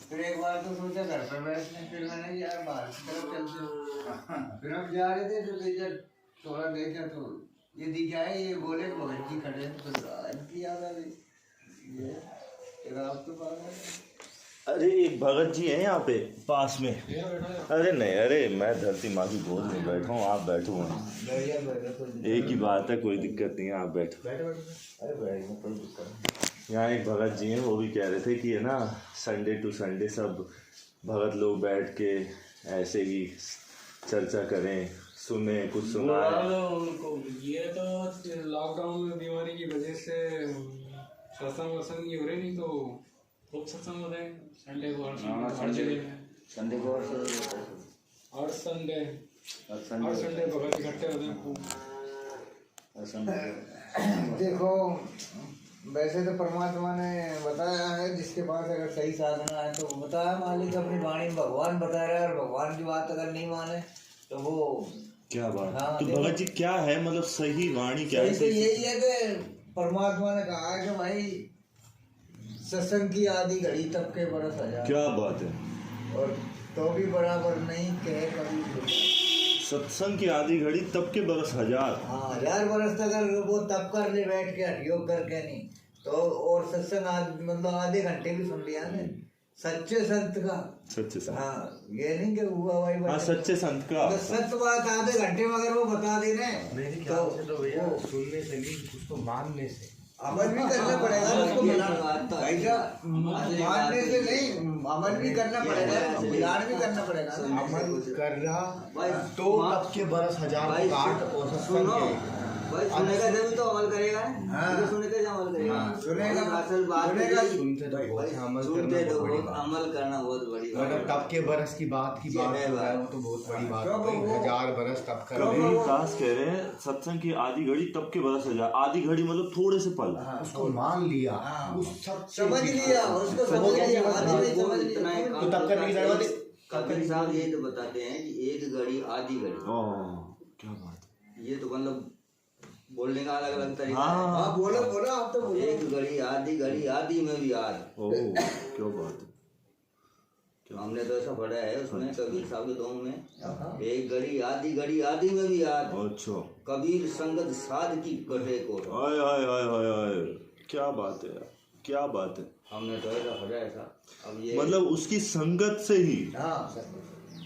फिर एक बार तो सोचा घर पर बैठने, फिर मैंने यार बाहर की तरफ चलते। फिर हम जा रहे थे तो इधर थोड़ा देखा तो ये दिखा है, ये बोले भगत जी खड़े हैं, तो इनकी याद आ गई ये रात के पास। अरे एक भगत जी हैं यहाँ पे पास में। अरे नहीं, अरे मैं धरती माँ की गोद में बैठा हूँ, आप बैठो वहाँ, एक ही बात है, कोई दिक्कत नहीं है, आप बैठो। अरे बैठो, कोई दिक्कत नहीं। यहाँ एक भगत जी हैं, वो भी कह रहे थे कि है ना संडे टू संडे सब भगत लोग बैठ के ऐसे ही चर्चा करें, सुने, कुछ सुनाए उनको। ये तो लॉकडाउन में बीमारी की वजह से सत्संग वसंग नहीं हो रहे, नहीं तो खूब सत्संग होते हैं संडे को, हर संडे को हर संडे भगत इकट्ठे होते हैं खूब। देखो वैसे तो परमात्मा ने बताया है, जिसके पास अगर सही साधना है तो बताया, मालिक अपनी वाणी में भगवान बता रहा है, और भगवान की बात अगर नहीं माने तो वो क्या बात। हाँ, तो भगत जी क्या है, मतलब सही वाणी क्या है? तो यही है कि परमात्मा ने कहा है कि भाई सत्संग की आधी घड़ी तब के बरस हजार। क्या बात है। और तो भी बराबर नहीं कहे कभी। सत्संग की आधी घड़ी तब के बरस हजार। हाँ, 1000 बरस तक अगर वो तब कर ले बैठ के योग करके नहीं तो, और सत्संग मतलब आधे घंटे भी सुन लिया ने सच्चे संत का। सच्चे संत, हाँ, ये नहीं कि हुआ भाई हाँ सच्चे संत का। तो सत्य बात आधे घंटे में अगर वो बता दे ना तो भैया सुनने से नहीं, उसको मानने से अमल भी करना पड़ेगा उसको, ऐसा मानने से नहीं, अमल भी करना पड़ेगा, मिलान भी करना पड़ेगा। अमल करना तो तब के बरस हजार काट और सत्संग के भाई सुनेगा जब तो अमल करेगा। हाँ, सुनेगा जब अमल करेगा। सुनेगा, असल बात है सुनते तो बहुत है, अमल सुनते करना तो बहुत बड़ी बहुत, बात। अमल करना बहुत बड़ी बात मतलब है। तब के बरस की बात हो रहा है, वो तो बहुत बड़ी बात हो गई। 1000 बरस तब कर कबीर दास कह रहे हैं सत्संग की आधी घड़ी तब के बरस हजार। आधी घड़ी मतलब थोड़े से पल। उसको मान लिया, हाँ, उस सब समझ लिया, उसको समझ लिया, आधी नहीं समझ लिया तो तब करने की जरूरत है। कबीर साहब ये तो बताते हैं कि एक घड़ी आधी घड़ी। क्या बात है। ये तो मतलब बोलने का अलग अलग तरीका हाँ, है। हाँ, बोलो बोलो, आप तो बोलो। एक घड़ी आधी में भी याद। ओह क्या बात है। हमने तो ऐसा पढ़ा है उसमें कबीर साहब के दोनों में, एक घड़ी आधी में भी याद। अच्छा, कबीर संगत साध की कटे को। आय आय आय आय आय, क्या बात है यार, क्या बात है। हमने तो ऐसा पढ़ा है ऐसा। अब ये मतलब उसकी संगत से ही, हाँ,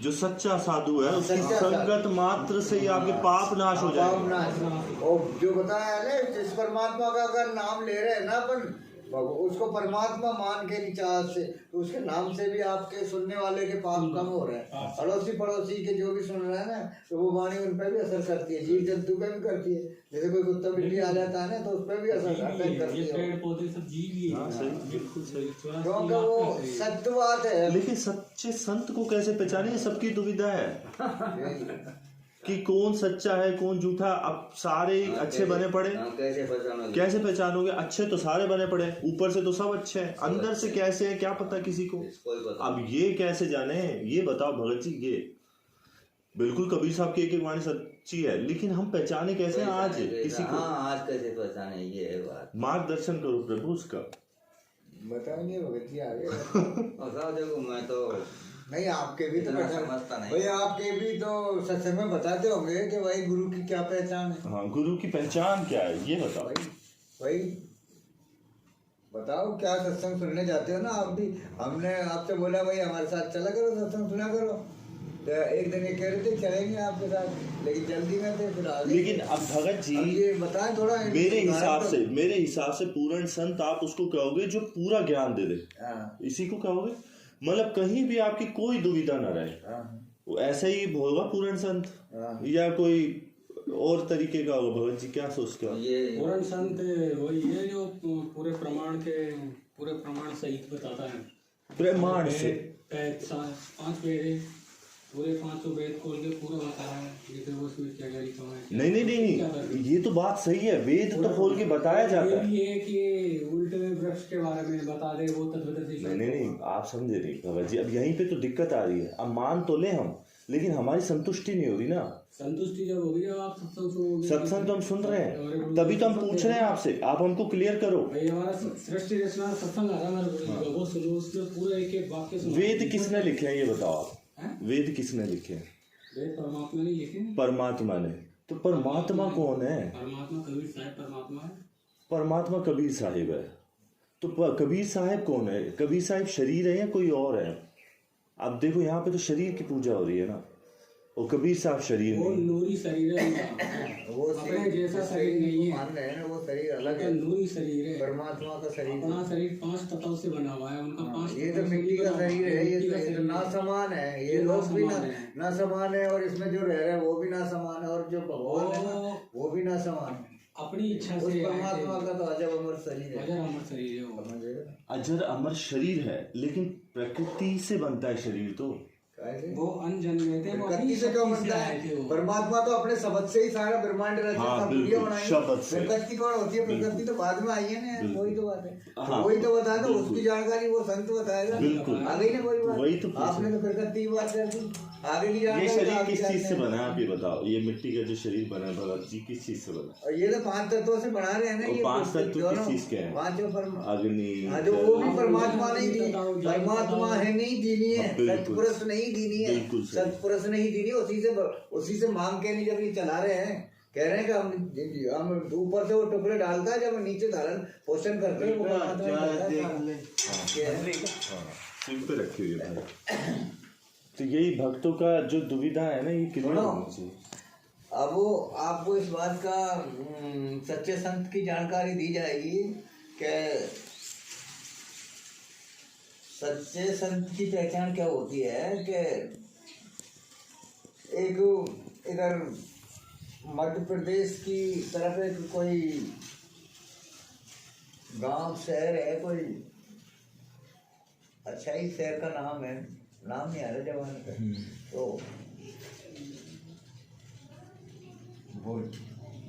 जो सच्चा साधु है उसकी सच्चा संगत मात्र से ही आपके पाप नाश हो जाएंगे। और जो बताया है ना, जिस परमात्मा का अगर नाम ले रहे हैं ना अपन, उसको परमात्मा मान के निचार से, तो उसके नाम से भी आपके सुनने वाले के पाप कम हो रहे हैं। पड़ोसी के जो भी सुन रहे हैं ना, तो वो वाणी उन पर भी असर करती है, जीव जंतु पे भी करती है। जैसे कोई कुत्ता बिल्ली आ जाता है ना, तो उस पर भी असर करती है। पेड़ पौधे सब जीव ही हाँ, सही, बिल्कुल सही। क्योंकि वो सत्य बात है। लेकिन सच्चे संत को कैसे पहचाने, ये सबकी दुविधा है कि कौन सच्चा है कौन झूठा। अब सारे अच्छे बने पड़े, कैसे पहचानोगे? कैसे पहचानोगे? अच्छे तो सारे बने पड़े, ऊपर से तो सब अच्छे हैं, अंदर से कैसे है क्या पता किसी को। अब ये कैसे जाने, ये बताओ भगत जी। ये बिल्कुल कबीर साहब की एक एक वाणी सच्ची है, लेकिन हम पहचाने कैसे आज किसी को? हाँ, आज कैसे पहचाने, ये है बात। मार्गदर्शन करो प्रभु उसका। बताएंगे भगत जी आगे। और साहब देखो, मैं तो नहीं, आपके भी तो इतना समझता नहीं। भाई, आपके भी तो सत्संग में बताते होंगे कि भाई गुरु की क्या पहचान है। हाँ, गुरु की पहचान क्या है ये बताओ भाई बताओ, क्या सत्संग सुनने जाते हो ना आप भी। हमने आपसे बोला भाई हमारे साथ चला करो, सत्संग सुना करो, तो एक दिन ये कह रहे थे चलेंगे आपके साथ, लेकिन जल्दी में थे, फिर आ गए। लेकिन अब भगत जी, अब ये बताएं थोड़ा। मेरे हिसाब से पूर्ण संत आप उसको कहोगे जो पूरा ज्ञान दे दे, इसी को कहोगे। मतलब कहीं भी आपकी कोई दुविधा न रहे, वो ऐसे ही होगा पूर्ण संत, या कोई और तरीके का होगा? भगत जी क्या सोचते हो? ये पूर्ण संत वही है जो पूरे प्रमाण सहित बताता है। प्रमाण से 5 वेद, पूरे 500 वेद खोल के पूरा बता है, जैसे वो उसमें क्या क्या लिखा हुआ है। नहीं, ये तो बात सही है, वेद तो खोल के बताया जाता है। ये कि उल्टे वृक्ष के बारे में बता दे, वो तत्वदर्शी। नहीं, आप समझे नहीं भगत जी। अब यहीं पे तो दिक्कत आ रही है। अब मान तो ले हम लेकिन हमारी संतुष्टि नहीं हो रही ना। संतुष्टि जब होगी जब आप सत्संग सुनोगे। सत्संग तो हम सुन रहे हैं, तभी तो हम पूछ रहे हैं आपसे, आप हमको क्लियर करो। भाई हमारा सृष्टि रचना सत्संग आ रहा है मेरे को, वो सुनो, उसमें पूरा एक एक वाक्य सुनो। वेद किसने लिखे हैं ये बताओ आप? वेद किसने लिखे हैं? वेद परमात्मा ने लिखे। परमात्मा ने। तो परमात्मा कौन है? परमात्मा कबीर साहब परमात्मा है। परमात्मा कबीर साहिब है। तो कबीर साहिब कौन है? कबीर साहिब शरीर है या कोई और है? अब देखो यहाँ पे तो शरीर की पूजा हो रही है ना, और कबीर साहब शरीर वो नहीं। नूरी शरीर है उनका। वो अपने जैसा शरीर नहीं है, मान रहे हैं ना, वो शरीर अलग है, नूरी शरीर है। परमात्मा का शरीर। अपना शरीर 5 तत्वों से बना हुआ है, उनका 5 ये तो मिट्टी का शरीर है, ये तो ना समान है, ये लोग भी ना समान है, और इसमें जो रह रहे हैं वो भी ना समान है, और जो भगवान है ना वो भी ना समान है। अपनी इच्छा उस से परमात्मा का तो अजब अमर शरीर है। अजर अमर शरीर है वो। समझ रहे हो? अजर अमर शरीर है, लेकिन प्रकृति से बनता है शरीर तो। कैसे? वो अनजन्मे थे, वो प्रकृति अपनी से क्यों शक्ति से बनता आए थे है? वो। परमात्मा तो अपने शब्द से ही सारा ब्रह्मांड रचा, हाँ, सब बिल्कुल, दुनिया बनाई। शब्द से। प्रकृति कौन होती है? प्रकृति तो बाद में आई है ना, बिल्कुल। वही तो बात है। हाँ, वही तो बताया, तो बिल्कुल। उसकी जानकारी वो संत बताएगा। बिल्कुल। आ गई ना कोई बात? वही तो पूछा। आपने तो प्रकृति की बात कर दी, आगे की ये जानकारी शरीर आगे किस चीज से जानते हैं। बना है आप ये बताओ? ये मिट्टी का जो शरीर बना है भगत जी, किस चीज से बना है? और ये तो 5 तत्वों से बना रहे हैं ना, और ये 5 तत्व दोनों, किस चीज के हैं? पांचों परम। अग्नि, हाँ, जो वो भी जल, परमात्मा नहीं दी, परमात्मा है नहीं दीनी है, हाँ, बिल्कुल। सतपुरुष नहीं दीनी है, बिल्कुल सही। सतपुरुष नहीं दीनी, उसी से मांग के नहीं जब ये चला रहे हैं, कह रहे हैं कि हम ऊपर से वो टुकड़े डालता है, जब नीचे धारण पोषण करते हैं, वो परमात्मा ही करता है। सिर पे रखी हुई है भाई। तो यही भक्तों का जो दुविधा है ना, ये क्लियर होनी चाहिए। अब वो आपको इस बात का सच्चे संत की जानकारी दी जाएगी कि सच्चे संत की पहचान क्या होती है। कि एक इधर मध्य प्रदेश की तरफ एक कोई गांव शहर है, कोई अच्छा ही शहर का नाम है, नाम नहीं आ रहा जवान का, तो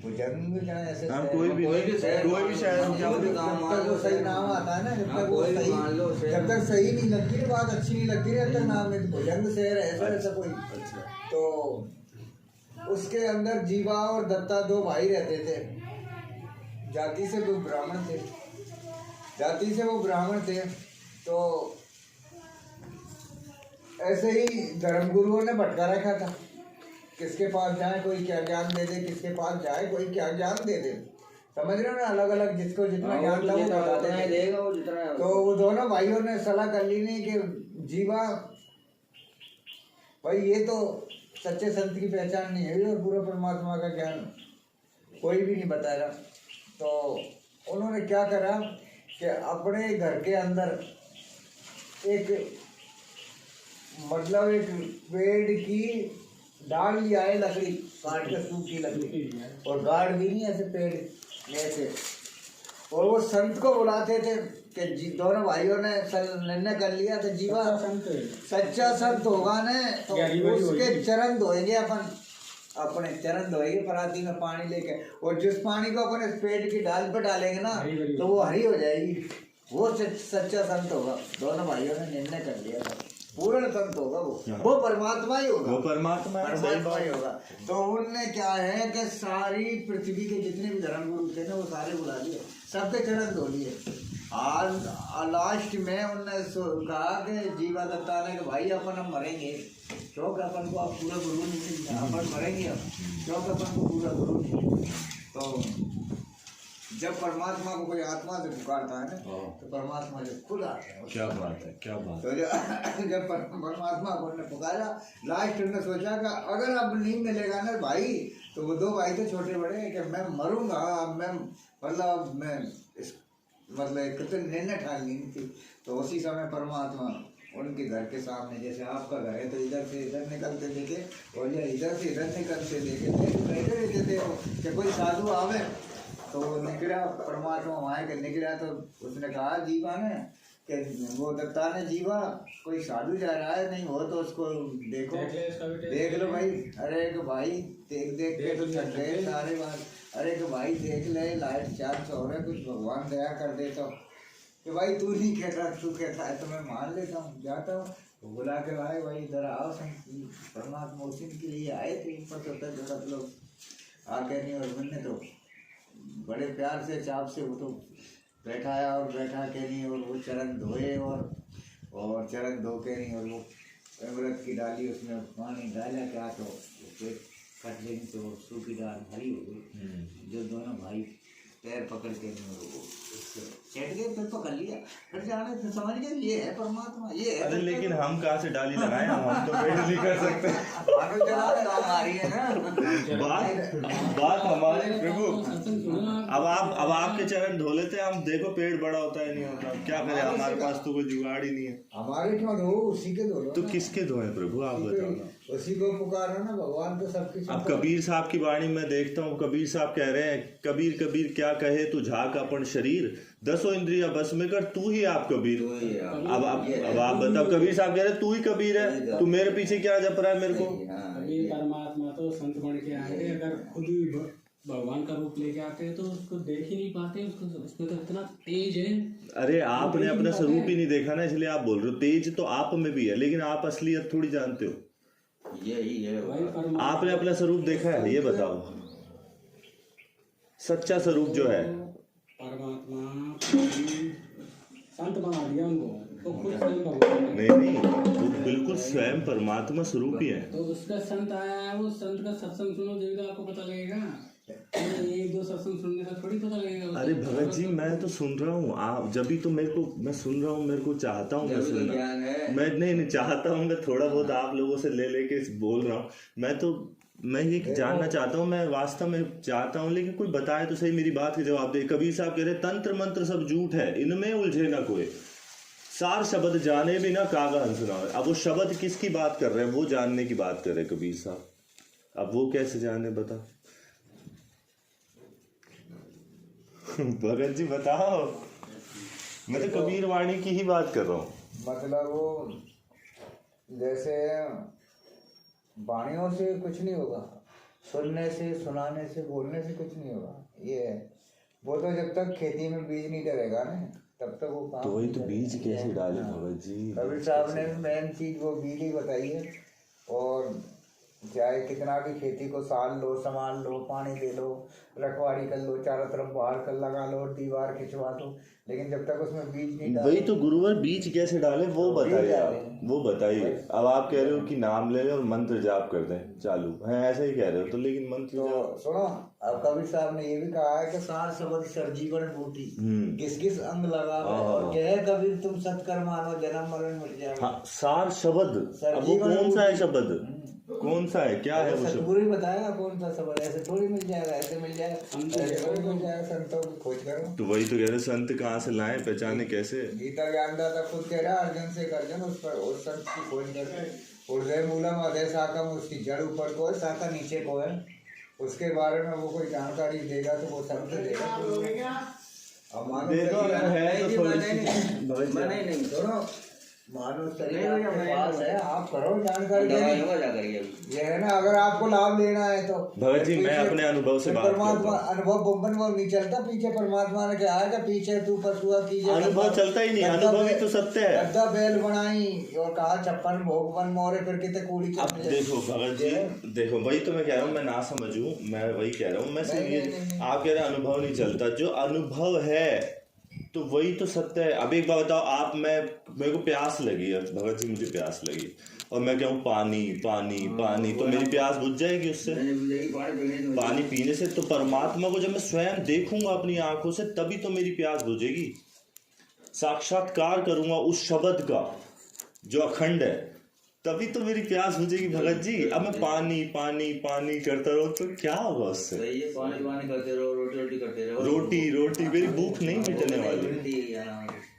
भुजंग जहाँ ऐसे हाँ, शहर- कोई भी शहर- कोई भी शहर जब तक वो सही नाम आता है ना, जब तक वो सही, जब तक सही नहीं लगती है बात, अच्छी नहीं लगती है, जब तक नाम नहीं। भुजंग शहर है ऐसा ऐसा कोई। तो उसके अंदर जीवा और दत्ता 2 भाई रहते थे, जाति से वो ब्राह्मण थे, जाति से वो ब्राह्मण थे। तो ऐसे ही धर्मगुरुओं ने भटका रखा था, किसके पास जाए कोई क्या ज्ञान दे दे, किसके पास जाए कोई क्या ज्ञान दे दे, समझ रहे हो ना, अलग अलग जिसको जितना ज्ञान था वो बताते थे। तो वो दोनों भाइयों ने सलाह कर ली नहीं कि जीवा भाई ये तो सच्चे संत की पहचान नहीं है, और पूरा परमात्मा का ज्ञान कोई भी नहीं बता रहा। तो उन्होंने क्या करा कि अपने घर के अंदर एक मतलब एक पेड़ की डाल लिया है, लकड़ी काट के, सूखी लकड़ी, और गाड़ भी नहीं ऐसे पेड़ ऐसे, और वो संत को बुलाते थे कि दोनों भाइयों ने निर्णय कर लिया था, जीवा सच्चा संत होगा ना तो उसके चरण धोएंगे अपन, अपने चरण धोएंगे पराती में पानी लेके, और जिस पानी को अपन इस पेड़ की डाल पे डालेंगे ना तो वो हरी हो जाएगी, वो सच्चा संत होगा। दोनों भाइयों ने निर्णय कर लिया था, पूर्ण संत होगा वो परमात्मा ही होगा, वो परमात्मा ही होगा। तो उनने क्या है कि सारी पृथ्वी के जितने भी धर्मगुरु थे ना वो सारे बुला लिए, सबके चरण धो लिए। लास्ट में उनने कहा कि जीवा दत्ता ने कि भाई अपन हम मरेंगे, क्योंकि अपन को आप पूरा गुरु नहीं, अपन मरेंगे हम, क्योंकि अपन को पूरा गुरु नहीं। तो जब परमात्मा को कोई आत्मा से पुकारता है ना तो परमात्मा जब खुद आते हैं। क्या बात है, क्या बात तो जब परमात्मा को उन्होंने पुकारा, लास्ट उन्होंने सोचा कि अगर अब नहीं मिलेगा ना भाई, तो वो 2 भाई थे छोटे बड़े कि मैं मरूंगा, अब मैं मतलब मैं इस मतलब एक निर्णय ठान ली थी। तो उसी समय परमात्मा उनके घर के सामने, जैसे आपका घर है तो इधर से इधर निकलते देखे, और या इधर से इधर निकलते देखे, बैठे रहते थे कि कोई साधु आवे। तो निकला परमात्मा वहाँ के निकला, तो उसने कहा जीवा ने कि वो दत्ता ने, जीवा कोई साधु जा रहा है, नहीं हो तो उसको देखो, देख लो भाई। अरे कि भाई देख के तो थक गए सारे बात, अरे कि भाई देख ले, लाइट चार्ज हो रहा है, कुछ भगवान दया कर दे। कि भाई तू नहीं कहता, तू कहता है तो मैं मान लेता हूँ, जाता हूँ। तो बुला के भाई भाई इधर आओ, परमात्मा उसी के लिए आए थे ऊपर तक सब लोग आके नहीं। और मैंने तो बड़े प्यार से चाप से वो तो बैठाया और बैठा के नहीं, और वो चरण धोए और चरण धो के नहीं, और वो अमृत की डाली उसमें पानी डाला क्या तो कट लेनी तो सूखी दाल हरी हो गई। जो दोनों भाई पैर पकड़ के चढ़ गए, फिर पकड़ लिया, फिर जाने फिर समझ गए ये है परमात्मा, ये है। अरे लेकिन हम कहाँ से डाली लगाए, हम तो पेड़ नहीं कर सकते। हमारी है ना बात हमारे प्रभु। अब आपके चरण धो लेते हैं हम, देखो पेड़ बड़ा होता है नहीं होता, क्या करें, हमारे पास तो कोई जुगाड़ ही नहीं है। हमारे क्यों धो, उसी के धो। तो किसके धोए प्रभु आप बताओ ना। उसी को पुकारो ना, भगवान तो सबकी। अब कबीर साहब की वाणी में देखता हूँ, कबीर साहब कह रहे हैं, कबीर कबीर क्या कहे तू झाक अपन शरीर, 10 इंद्रिया बस में कर तू ही आप कबीर। अब आप बताओ, कबीर साहब कह रहे तू ही कबीर है, तू मेरे पीछे क्या जप रहा है मेरे को। कबीर परमात्मा तो संत बन के आए, अगर खुद ही भगवान का रूप लेके आते हैं तो उसको देख ही नहीं पाते, उसको उसमें तो इतना तेज है। अरे आपने अपना स्वरूप ही नहीं देखा ना, इसलिए आप बोल रहे हो। तेज तो आप में भी है, लेकिन आप असलियत थोड़ी जानते हो। यही है आपने अपना स्वरूप देखा है, ये बताओ, सच्चा स्वरूप जो है। परमात्मा संत बना दिया उनको, तो खुद स्वयं भगवान है। नहीं वो बिल्कुल स्वयं परमात्मा स्वरूप ही है। तो उसका संत आया है, वो संत का सत्संग सुनो देगा, आपको पता लगेगा। एक दो सत्संग सुनने का थोड़ी पता लगेगा। अरे भगत जी मैं तो सुन रहा हूँ, आप जब भी तो मेरे को, मैं सुन रहा हूँ, मेरे को चाहता हूँ मैं सुनना, मैं नहीं चाहता हूँ, मैं थोड़ा बहुत आप लोगों से ले लेके बोल रहा हूँ। मैं ये जानना चाहता हूँ, मैं वास्तव में चाहता हूँ, लेकिन कोई बताए तो सही, मेरी बात के जवाब दे। कबीर साहब कह रहे तंत्र मंत्र सब झूठ है, इनमें उलझे ना कोई, सार शब्द जाने भी ना कागा हंस ना। अब वो शब्द किसकी बात कर रहे हैं, वो जानने की बात कर रहे हैं कबीर साहब। अब वो कैसे जाने बता भगत जी बताओ, मैं तो कबीर वाणी की ही बात कर रहा हूँ। मतलब वो जैसे वाणियों से कुछ नहीं होगा, सुनने से, सुनाने से, बोलने से कुछ नहीं होगा। ये है वो तो जब तक खेती में बीज नहीं डलेगा ना, तब तक वो काम। तो वही तो बीज कैसे डाले भगत जी। कबीर साहब ने मेन चीज वो बीज ही बताई है। और चाहे कितना भी खेती को साल लो, संभाल लो, पानी दे लो, रखवाड़ी कर लो, चारों तरफ बाहर कर लगा लो, दीवार खिंचवा दो, लेकिन जब तक उसमें बीज नहीं डाले। वही तो गुरुवर बीज कैसे डाले वो बताइए आप, वो बताइए। अब आप कह रहे हो कि नाम ले लें और मंत्र जाप कर दें चालू है, ऐसा ही कह रहे हो तो, लेकिन मंत्र तो सुनो, अब कबीर साहब ने ये भी कहा है कि सार शब्द सरजीवन बूटी, किस किस अंग लगा और कह कबीर तुम सत्कर्म मानो, जन्म मरण मिट जाएगा। हाँ, सार शब्द, अब वो कौन सा है शब्द, कौन सा है, क्या है वो शब्द? सतगुरु ही बताया कौन सा शब्द, ऐसे थोड़ी मिल जाएगा, ऐसे मिल जाएगा, ऐसे थोड़ी मिल जाएगा। संतों की खोज करो। तो वही तो कह रहे, संत कहाँ से लाएं, पहचाने कैसे? गीता ज्ञानदाता खुद कह रहा है अर्जुन से अर्जुन उस पर उस संत की खोज कर। हृदय मूलम अदय शाखम, उसकी जड़ ऊपर को है, शाखा नीचे को है, उसके बारे में वो कोई जानकारी देगा तो वो संत देगा। अब मानो नहीं दोनों मानो शरीर आपके पास है, आप करो जानकारी देनी। ये है ना, अगर आपको लाभ लेना है तो भगत जी मैं अपने अनुभव से बात परमात्मा अनुभव बम्बन वो नहीं चलता, पीछे परमात्मा ने कहा है पीछे तू पशुआ कीजिए, अनुभव चलता ही नहीं, अनुभव ही तो सत्य है। गद्दा बैल बनाई और कहा 56 भोग बन मोरे, फिर कितने कूड़ी। अब देखो भगत जी, देखो वही तो मैं कह रहा हूँ, मैं ना समझूं, मैं वही कह रहा हूँ, मैं सिर्फ आप कह रहे अनुभव नहीं चलता, जो अनुभव है तो वही तो सत्य है। अब एक बात बताओ आप, मेरे को प्यास लगी है भगत जी, मुझे प्यास लगी और मैं कहूँ पानी पानी पानी, तो मेरी प्यास बुझ जाएगी उससे, पानी पीने से? तो परमात्मा को जब मैं स्वयं देखूंगा अपनी आंखों से तभी तो मेरी प्यास बुझेगी, साक्षात्कार करूंगा उस शब्द का जो अखंड है, तभी तो मेरी प्यास बुझेगी भगत जी। अब मैं पानी पानी पानी करता रहूं तो क्या होगा उससे? पानी पानी करते रहो, रोटी रोटी करते रहो, रोटी रोटी, मेरी भूख नहीं मिटने वाली।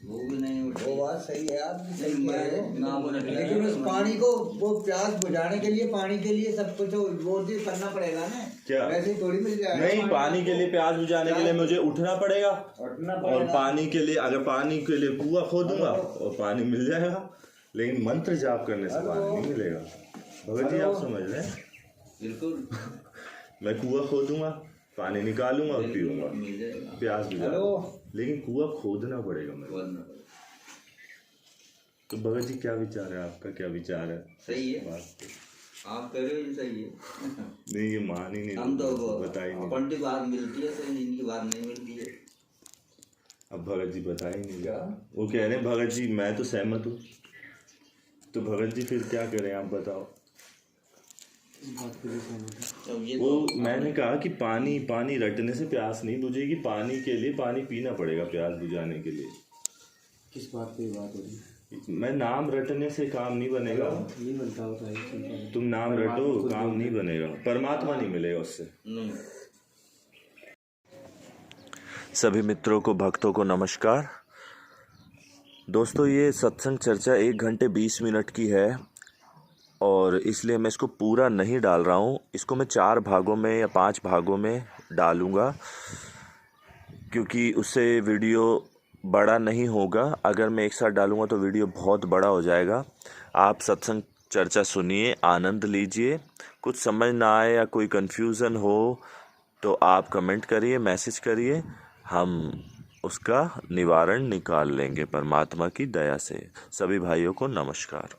भूख भी नहीं उठती। वो बात सही है, आप सही कह रहे हो, लेकिन उस पानी को वो प्यास बुझाने के लिए, पानी के लिए सब कुछ वो करना पड़ेगा ना, क्या वैसे थोड़ी मिल जाएगा? नहीं, पानी के लिए, प्यास बुझाने के लिए मुझे उठना पड़ेगा, और पानी के लिए, अगर पानी के लिए कुआं खोदूंगा और पानी मिल जाएगा, लेकिन मंत्र जाप करने से पानी नहीं मिलेगा। भगत जी आप समझ रहे हैं? बिल्कुल। मैं कुआं खोदूंगा, पानी निकालूंगा और पीऊंगा, प्यास बुझा। लेकिन कुआं खोदना पड़ेगा मेरे को। बोलना पड़ेगा। तो भगत जी क्या विचार है आपका, क्या विचार है सही है, बात पे? आप कह रहे हो ये सही है। नहीं ये मान ही नहीं, हम तो बता ही नहीं। अपन की बात मिलती है तो इनकी बात नहीं मिलती है। अब भगत जी बता ही नहीं, वो कह रहे हैं भगत जी मैं तो सहमत हूँ, तो भगत जी फिर क्या करें आप बताओ। अब ये वो तो मैंने कहा कि पानी पानी रटने से प्यास नहीं बुझेगी, पानी के लिए पानी पीना पड़ेगा प्यास बुझाने के लिए। किस बात पे बात हो रही है? मैं नाम रटने से काम नहीं बनेगा, नहीं बनता होता है। तुम नाम रटो काम नहीं बनेगा, परमात्मा नहीं मिलेगा उससे। नहीं। सभी मित्रों को, भक्तों को नमस्कार। दोस्तों ये सत्संग चर्चा 1 घंटे 20 मिनट की है और इसलिए मैं इसको पूरा नहीं डाल रहा हूँ। इसको मैं 4 भागों में या 5 भागों में डालूँगा, क्योंकि उससे वीडियो बड़ा नहीं होगा। अगर मैं एक साथ डालूँगा तो वीडियो बहुत बड़ा हो जाएगा। आप सत्संग चर्चा सुनिए, आनंद लीजिए। कुछ समझ ना आए या कोई कन्फ्यूज़न हो तो आप कमेंट करिए, मैसेज करिए, हम उसका निवारण निकाल लेंगे परमात्मा की दया से। सभी भाइयों को नमस्कार।